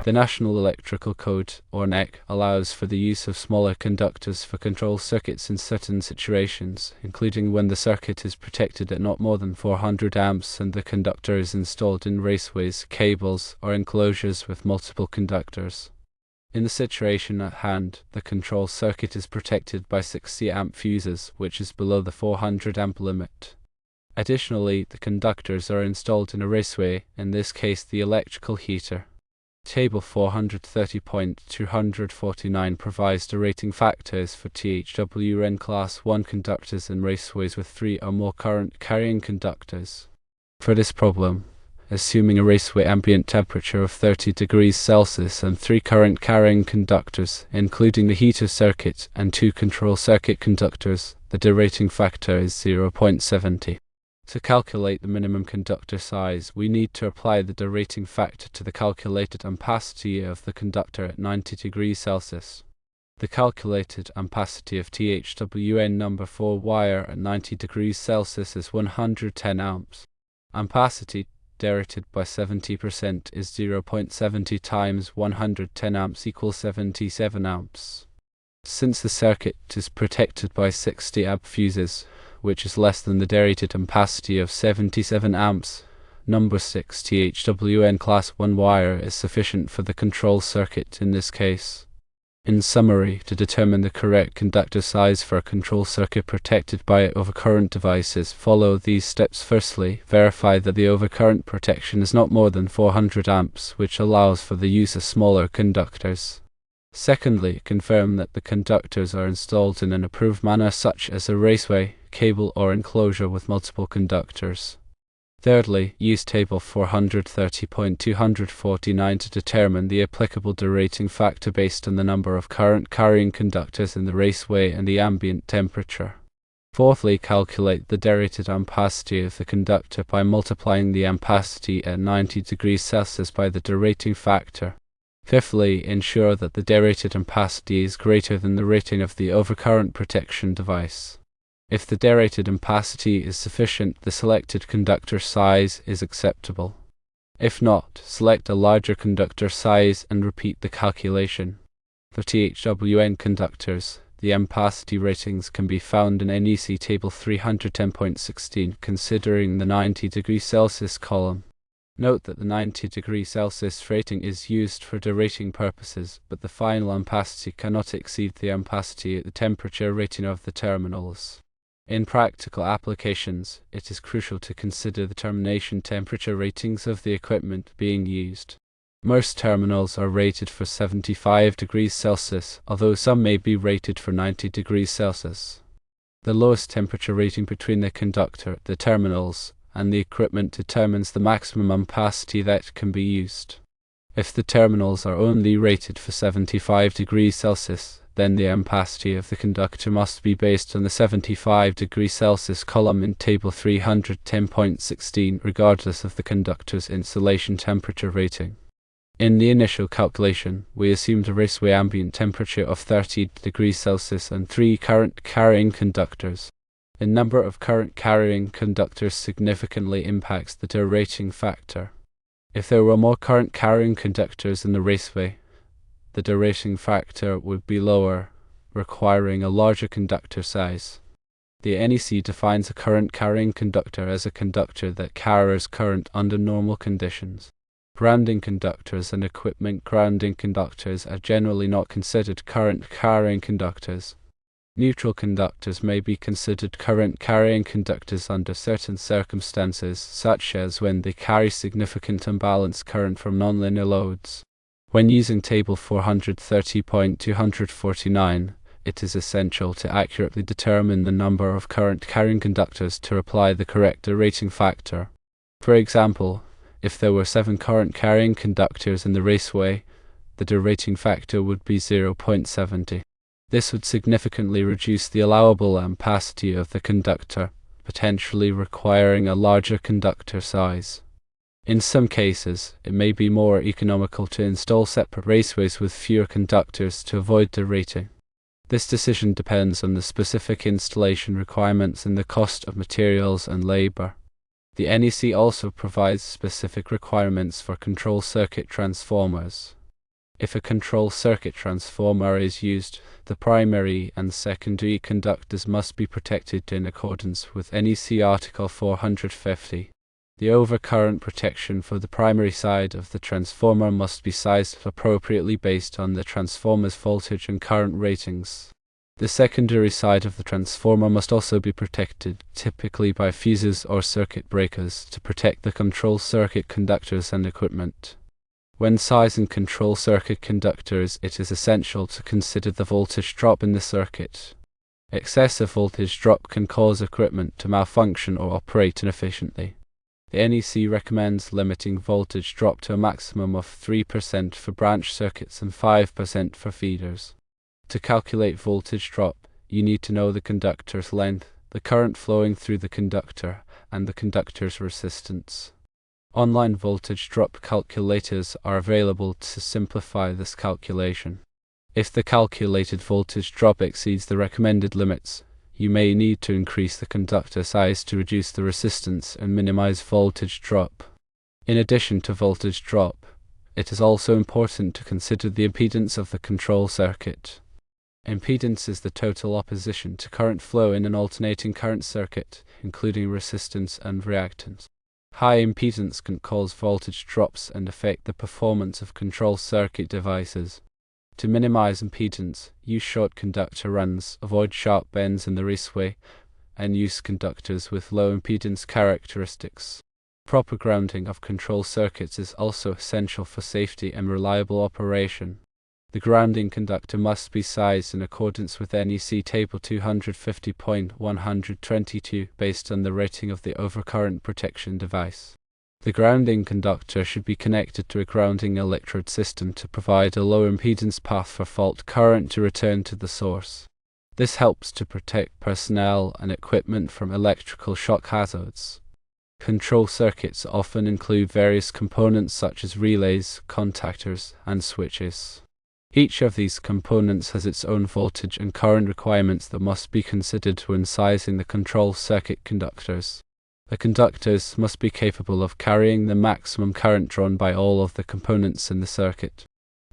The National Electrical Code, or NEC, allows for the use of smaller conductors for control circuits in certain situations, including when the circuit is protected at not more than 400 amps and the conductor is installed in raceways, cables, or enclosures with multiple conductors. In the situation at hand, the control circuit is protected by 60 amp fuses, which is below the 400 amp limit. Additionally, the conductors are installed in a raceway, in this case the electrical heater. Table 430.249 provides the rating factors for THWN Class 1 conductors in raceways with 3 or more current carrying conductors. For this problem, assuming a raceway ambient temperature of 30 degrees Celsius and 3 current carrying conductors, including the heater circuit and 2 control circuit conductors, the derating factor is 0.70. To calculate the minimum conductor size, we need to apply the derating factor to the calculated ampacity of the conductor at 90 degrees Celsius. The calculated ampacity of THWN number 4 wire at 90 degrees Celsius is 110 amps. Ampacity derated by 70% is 0.70 times 110 amps equals 77 amps. Since the circuit is protected by 60 amp fuses, which is less than the derated ampacity of 77 amps, number 6 THWN Class 1 wire is sufficient for the control circuit in this case. In summary, to determine the correct conductor size for a control circuit protected by overcurrent devices, follow these steps. Firstly, verify that the overcurrent protection is not more than 400 amps, which allows for the use of smaller conductors. Secondly, confirm that the conductors are installed in an approved manner such as a raceway, cable or enclosure with multiple conductors. Thirdly, use Table 430.249 to determine the applicable derating factor based on the number of current carrying conductors in the raceway and the ambient temperature. Fourthly, calculate the derated ampacity of the conductor by multiplying the ampacity at 90 degrees Celsius by the derating factor. Fifthly, ensure that the derated ampacity is greater than the rating of the overcurrent protection device. If the derated ampacity is sufficient, the selected conductor size is acceptable. If not, select a larger conductor size and repeat the calculation. For THWN conductors, the ampacity ratings can be found in NEC Table 310.16, considering the 90 degrees Celsius column. Note that the 90 degrees Celsius rating is used for derating purposes, but the final ampacity cannot exceed the ampacity at the temperature rating of the terminals. In practical applications, it is crucial to consider the termination temperature ratings of the equipment being used. Most terminals are rated for 75 degrees Celsius, although some may be rated for 90 degrees Celsius. The lowest temperature rating between the conductor, the terminals, and the equipment determines the maximum ampacity that can be used. If the terminals are only rated for 75 degrees Celsius, then the ampacity of the conductor must be based on the 75 degrees Celsius column in Table 310.16, regardless of the conductor's insulation temperature rating. In the initial calculation, we assumed a raceway ambient temperature of 30 degrees Celsius and 3 current carrying conductors. The number of current carrying conductors significantly impacts the derating factor. If there were more current carrying conductors in the raceway, the derating factor would be lower, requiring a larger conductor size. The NEC defines a current carrying conductor as a conductor that carries current under normal conditions. Grounding conductors and equipment grounding conductors are generally not considered current carrying conductors. Neutral conductors may be considered current carrying conductors under certain circumstances, such as when they carry significant unbalanced current from nonlinear loads. When using Table 430.249, it is essential to accurately determine the number of current carrying conductors to apply the correct derating factor. For example, if there were 7 current carrying conductors in the raceway, the derating factor would be 0.70. This would significantly reduce the allowable ampacity of the conductor, potentially requiring a larger conductor size. In some cases, it may be more economical to install separate raceways with fewer conductors to avoid derating. This decision depends on the specific installation requirements and the cost of materials and labor. The NEC also provides specific requirements for control circuit transformers. If a control circuit transformer is used, the primary and secondary conductors must be protected in accordance with NEC Article 450. The overcurrent protection for the primary side of the transformer must be sized appropriately based on the transformer's voltage and current ratings. The secondary side of the transformer must also be protected, typically by fuses or circuit breakers, to protect the control circuit conductors and equipment. When sizing control circuit conductors, it is essential to consider the voltage drop in the circuit. Excessive voltage drop can cause equipment to malfunction or operate inefficiently. The NEC recommends limiting voltage drop to a maximum of 3% for branch circuits and 5% for feeders. To calculate voltage drop, you need to know the conductor's length, the current flowing through the conductor, and the conductor's resistance. Online voltage drop calculators are available to simplify this calculation. If the calculated voltage drop exceeds the recommended limits, you may need to increase the conductor size to reduce the resistance and minimize voltage drop. In addition to voltage drop, it is also important to consider the impedance of the control circuit. Impedance is the total opposition to current flow in an alternating current circuit, including resistance and reactance. High impedance can cause voltage drops and affect the performance of control circuit devices. To minimize impedance, use short conductor runs, avoid sharp bends in the raceway, and use conductors with low impedance characteristics. Proper grounding of control circuits is also essential for safety and reliable operation. The grounding conductor must be sized in accordance with NEC Table 250.122 based on the rating of the overcurrent protection device. The grounding conductor should be connected to a grounding electrode system to provide a low impedance path for fault current to return to the source. This helps to protect personnel and equipment from electrical shock hazards. Control circuits often include various components such as relays, contactors, and switches. Each of these components has its own voltage and current requirements that must be considered when sizing the control circuit conductors. The conductors must be capable of carrying the maximum current drawn by all of the components in the circuit.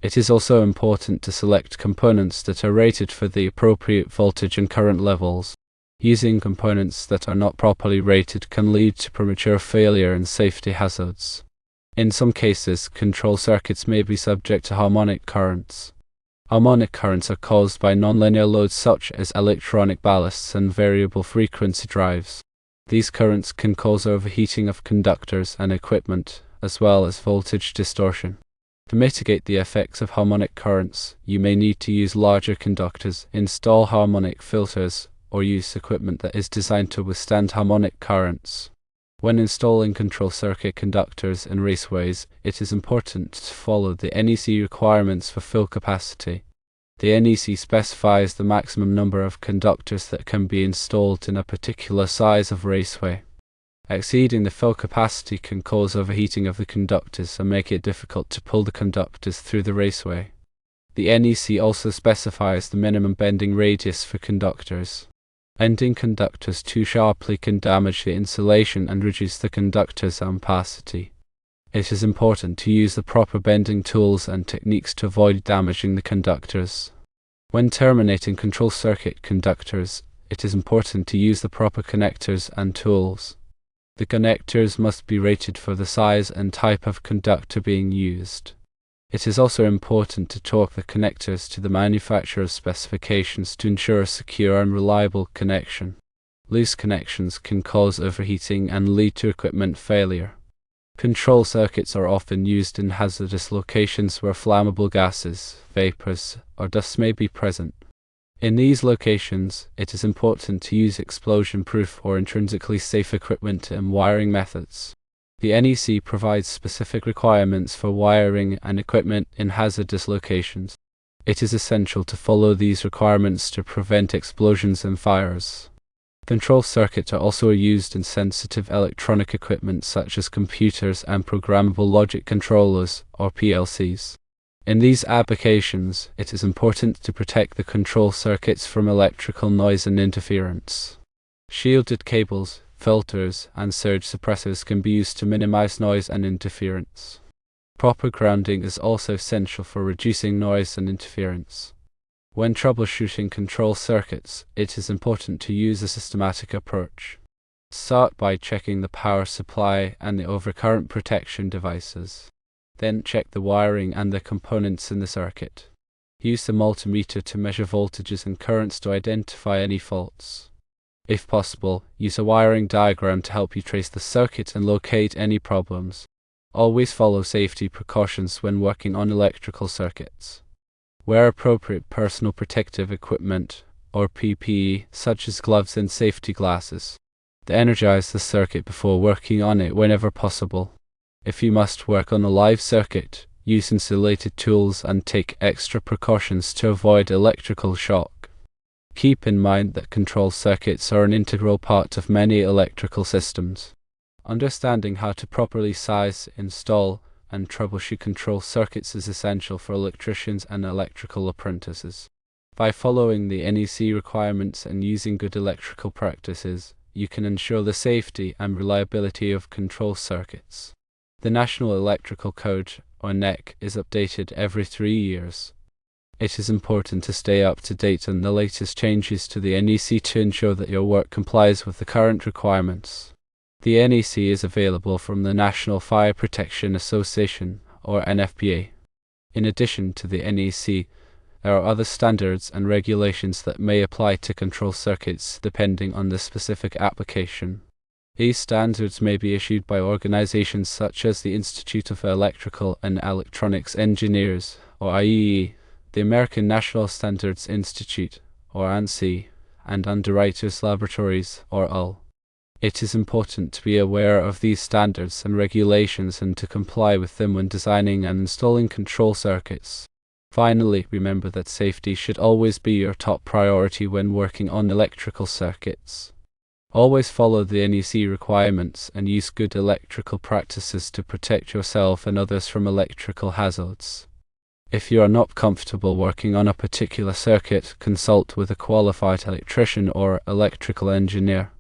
It is also important to select components that are rated for the appropriate voltage and current levels. Using components that are not properly rated can lead to premature failure and safety hazards. In some cases, control circuits may be subject to harmonic currents. Harmonic currents are caused by nonlinear loads such as electronic ballasts and variable frequency drives. These currents can cause overheating of conductors and equipment, as well as voltage distortion. To mitigate the effects of harmonic currents, you may need to use larger conductors, install harmonic filters, or use equipment that is designed to withstand harmonic currents. When installing control circuit conductors in raceways, it is important to follow the NEC requirements for fill capacity. The NEC specifies the maximum number of conductors that can be installed in a particular size of raceway. Exceeding the fill capacity can cause overheating of the conductors and make it difficult to pull the conductors through the raceway. The NEC also specifies the minimum bending radius for conductors. Bending conductors too sharply can damage the insulation and reduce the conductor's ampacity. It is important to use the proper bending tools and techniques to avoid damaging the conductors. When terminating control circuit conductors, it is important to use the proper connectors and tools. The connectors must be rated for the size and type of conductor being used. It is also important to torque the connectors to the manufacturer's specifications to ensure a secure and reliable connection. Loose connections can cause overheating and lead to equipment failure. Control circuits are often used in hazardous locations where flammable gases, vapors, or dust may be present. In these locations, it is important to use explosion-proof or intrinsically safe equipment and wiring methods. The NEC provides specific requirements for wiring and equipment in hazardous locations. It is essential to follow these requirements to prevent explosions and fires. Control circuits are also used in sensitive electronic equipment such as computers and programmable logic controllers, or PLCs. In these applications, it is important to protect the control circuits from electrical noise and interference. Shielded cables, filters, and surge suppressors can be used to minimize noise and interference. Proper grounding is also essential for reducing noise and interference. When troubleshooting control circuits, it is important to use a systematic approach. Start by checking the power supply and the overcurrent protection devices. Then check the wiring and the components in the circuit. Use the multimeter to measure voltages and currents to identify any faults. If possible, use a wiring diagram to help you trace the circuit and locate any problems. Always follow safety precautions when working on electrical circuits. Wear appropriate personal protective equipment, or PPE, such as gloves and safety glasses. Energize the circuit before working on it whenever possible. If you must work on a live circuit, use insulated tools and take extra precautions to avoid electrical shock. Keep in mind that control circuits are an integral part of many electrical systems. Understanding how to properly size, install, and troubleshoot control circuits is essential for electricians and electrical apprentices. By following the NEC requirements and using good electrical practices, you can ensure the safety and reliability of control circuits. The National Electrical Code, or NEC, is updated every 3 years. It is important to stay up to date on the latest changes to the NEC to ensure that your work complies with the current requirements. The NEC is available from the National Fire Protection Association, or NFPA. In addition to the NEC, there are other standards and regulations that may apply to control circuits depending on the specific application. These standards may be issued by organizations such as the Institute of Electrical and Electronics Engineers, or IEE, the American National Standards Institute, or ANSI, and Underwriters Laboratories, or UL. It is important to be aware of these standards and regulations and to comply with them when designing and installing control circuits. Finally, remember that safety should always be your top priority when working on electrical circuits. Always follow the NEC requirements and use good electrical practices to protect yourself and others from electrical hazards. If you are not comfortable working on a particular circuit, consult with a qualified electrician or electrical engineer.